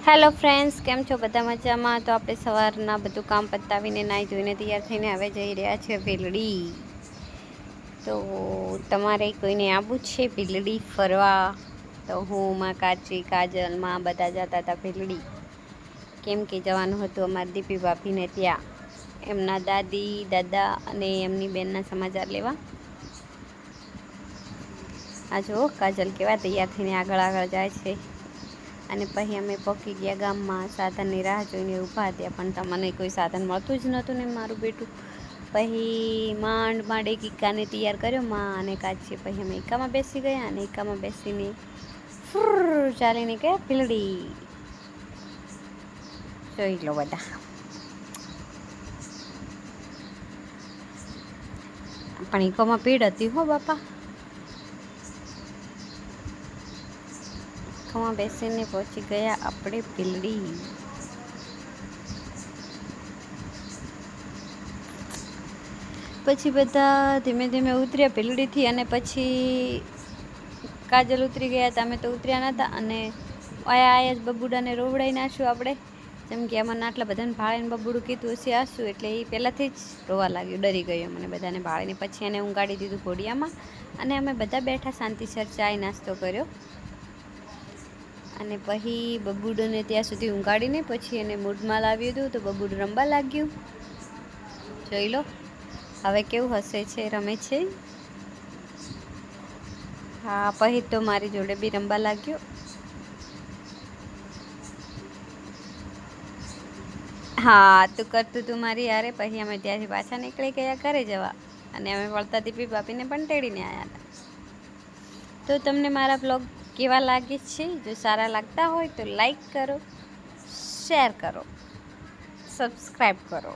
Hello friends, કેમ છો? બધા મજામાં? તો આપણે સવારના બધું કામ પતાવીને નાહી ધોઈને તૈયાર થઈને હવે જઈ રહ્યા છે ભીલડી. તો તમારે કોઈને આવવું છે ભીલડી ફરવા? તો હું માં કાચી કાજલમાં બધા જતા હતા ભીલડી, કેમ કે જવાનું હતું અમારી દીપી ભાભીને ત્યાં એમના દાદી દાદા અને એમની બેનના સમાચાર લેવા. આ જો કાજલ કેવા તૈયાર થઈને આગળ આગળ જાય છે. અને પછી અમે પહોંચી ગયા ગામમાં. સાધનની રાહ જોઈને ઊભા હતા, પણ તમને કોઈ સાધન મળતું જ નહોતું ને મારું બેટું. પછી માંડ એક ઈક્કાને તૈયાર કર્યો માં અને કાચી. પછી અમે ઈક્કામાં બેસી ગયા અને ઈક્કામાં બેસીને ચાલીને ગયા ભીલડી. જોઈ લો બધા. પણ ઈકોમાં ભીડ હતી હો બાપા. ઈકોમાં બેસીને પહોંચી ગયા આપણે ભીલડી. પછી બધા ધીમે ધીમે ઉતર્યા ભીલડીથી અને પછી કાજલ ઉતરી ગયા હતા. અમે તો ઉતર્યા નહોતા અને આયા જ બબુડાને રોવડાઈ નાખ્યું આપણે. જેમ કે અમારે આટલા બધાને ભાળીને બબુડું કીધું હશે આશું, એટલે એ પહેલાંથી જ રોવા લાગ્યું, ડરી ગયો મને બધાને ભાળીને. પછી એને ઊંઘાડી દીધું ઘોડિયામાં અને અમે બધા બેઠા શાંતિસર ચાય નાસ્તો કર્યો. અને પછી બબુડોને ત્યાં સુધી ઊંઘાડીને પછી એને મૂડમાં લાવ્યું હતું, તો બબુડું રમવા લાગ્યું. જોઈ લો હવે કેવું હસે છે, રમે છે. હા, પછી તો મારી જોડે બી રમવા લાગ્યો. હા, તું કરતું તું મારી યારે. પછી અમે ત્યાંથી પાછા નીકળી ગયા ઘરે જવા અને અમે વળતા દીપી ભાભીને પણ તેડીને આવ્યા હતા. તો તમને મારા બ્લોગ કેવા લાગે છે? જો સારા લાગતા હોય તો લાઈક કરો, શેર કરો, સબસ્ક્રાઈબ કરો.